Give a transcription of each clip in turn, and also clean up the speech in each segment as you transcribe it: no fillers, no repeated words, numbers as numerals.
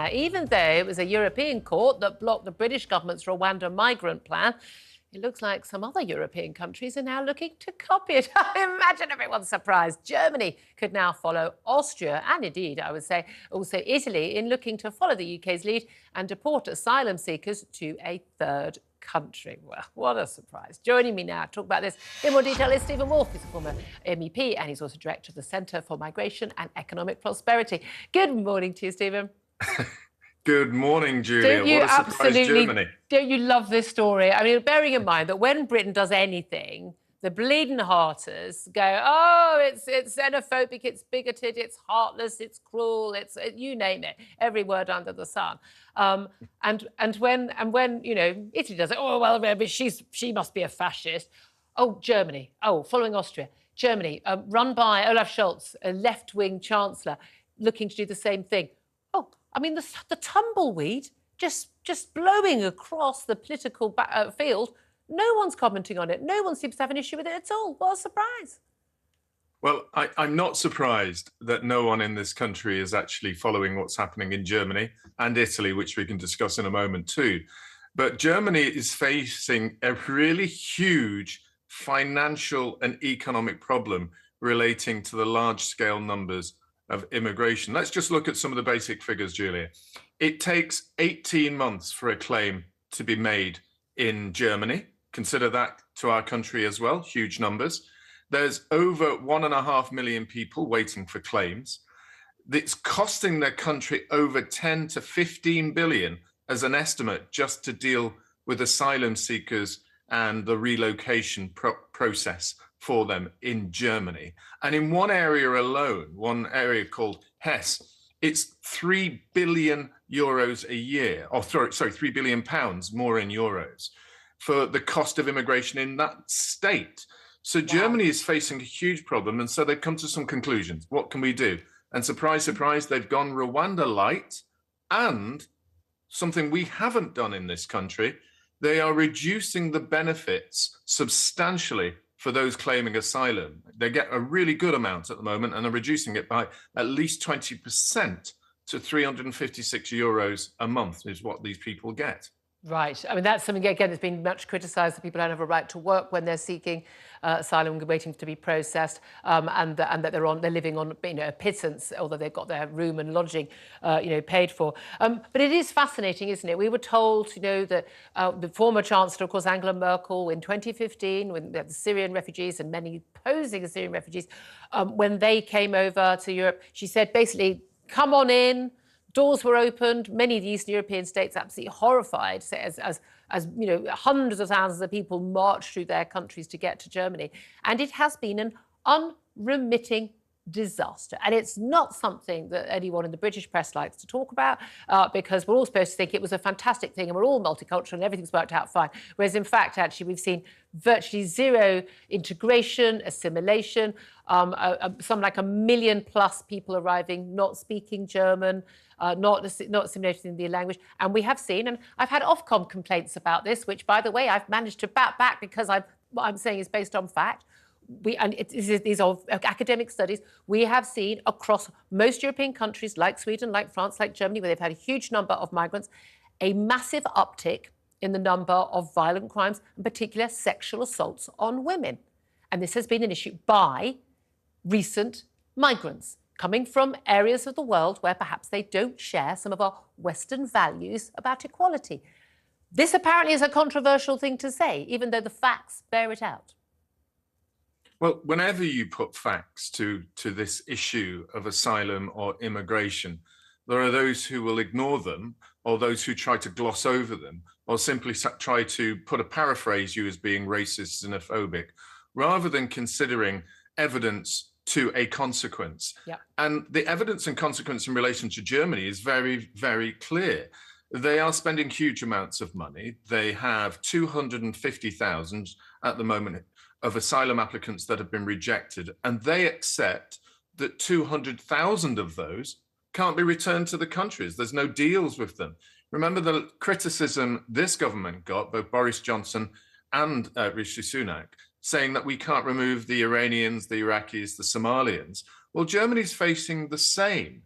Even though it was a European court that blocked the British government's Rwanda migrant plan, it looks like some other European countries are now looking to copy it. Imagine everyone's surprised. Germany could now follow Austria and indeed, I would say, also Italy in looking to follow the UK's lead and deport asylum seekers to a third country. Well, what a surprise. Joining me now to talk about this in more detail is Stephan Wolf. He's a former MEP and he's also director of the Centre for Migration and Economic Prosperity. Good morning to you, Stephan. Good morning, Julia. What a surprise, Germany. Don't you love this story? I mean, bearing in mind that when Britain does anything, the bleeding hearters go, oh, it's xenophobic, it's bigoted, it's heartless, it's cruel, it's you name it, every word under the sun. And when you know Italy does it, oh well, she must be a fascist. Oh, Germany. Oh, following Austria, Germany, run by Olaf Scholz, a left-wing chancellor, looking to do the same thing. Oh, I mean, the tumbleweed just blowing across the political field. No one's commenting on it. No one seems to have an issue with it at all. What a surprise. Well, I'm not surprised that no one in this country is actually following what's happening in Germany and Italy, which we can discuss in a moment too. But Germany is facing a really huge financial and economic problem relating to the large-scale numbers of immigration. Let's just look at some of the basic figures, Julia. It takes 18 months for a claim to be made in Germany. Consider that to our country as well, huge numbers. There's over 1.5 million people waiting for claims. It's costing their country over 10 to 15 billion as an estimate just to deal with asylum seekers and the relocation process for them in Germany. And in one area alone, one area called Hesse, it's 3 billion euros a year, or sorry, 3 billion pounds more in euros for the cost of immigration in that state. So Germany is facing a huge problem. And so they've come to some conclusions. What can we do? And surprise, surprise, they've gone Rwanda light, and something we haven't done in this country, they are reducing the benefits substantially for those claiming asylum. They get a really good amount at the moment and are reducing it by at least 20% to 356 euros a month is what these people get. Right. I mean, that's something, again, that's been much criticised, that people don't have a right to work when they're seeking asylum, waiting to be processed, and that they're living on, a pittance, although they've got their room and lodging, paid for. But it is fascinating, isn't it? We were told, that the former Chancellor, of course, Angela Merkel, in 2015, when the Syrian refugees and many posing as Syrian refugees, when they came over to Europe, she said, basically, come on in. Doors were opened. Many of the Eastern European states absolutely horrified, as hundreds of thousands of people marched through their countries to get to Germany. And it has been an unremitting disaster. And it's not something that anyone in the British press likes to talk about, because we're all supposed to think it was a fantastic thing and we're all multicultural and everything's worked out fine. Whereas in fact, actually, we've seen virtually zero integration, assimilation, some like 1 million plus people arriving, not speaking German, not assimilated in the language. And we have seen, and I've had Ofcom complaints about this, which, by the way, I've managed to bat back because what I'm saying is based on fact. These are academic studies. We have seen across most European countries, like Sweden, like France, like Germany, where they've had a huge number of migrants, a massive uptick in the number of violent crimes, in particular sexual assaults on women. And this has been an issue by recent migrants coming from areas of the world where perhaps they don't share some of our Western values about equality. This apparently is a controversial thing to say, even though the facts bear it out. Well, whenever you put facts to this issue of asylum or immigration, there are those who will ignore them, or those who try to gloss over them, or simply try to paraphrase you as being racist, xenophobic, rather than considering evidence to a consequence. Yeah. And the evidence and consequence in relation to Germany is very, very clear. They are spending huge amounts of money. They have 250,000 at the moment of asylum applicants that have been rejected, and they accept that 200,000 of those can't be returned to the countries. There's no deals with them. Remember the criticism this government got, both Boris Johnson and Rishi Sunak, saying that we can't remove the Iranians, the Iraqis, the Somalians. Well, Germany's facing the same.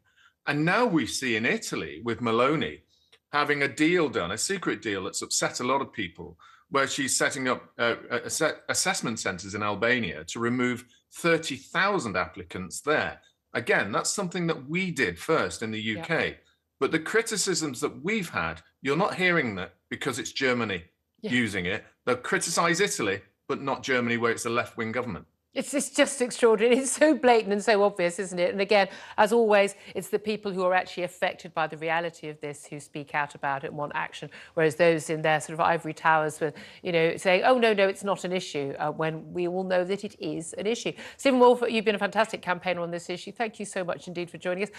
And now we see in Italy with Meloni having a deal done, a secret deal that's upset a lot of people, where she's setting up assessment centres in Albania to remove 30,000 applicants there. Again, that's something that we did first in the UK. Yeah. But the criticisms that we've had, you're not hearing that because it's Germany using it. They'll criticise Italy, but not Germany, where it's a left-wing government. It's just extraordinary. It's so blatant and so obvious, isn't it? And again, as always, it's the people who are actually affected by the reality of this who speak out about it and want action, whereas those in their sort of ivory towers were, you know, saying, oh, no, it's not an issue, when we all know that it is an issue. Stephan Wolf, you've been a fantastic campaigner on this issue. Thank you so much indeed for joining us.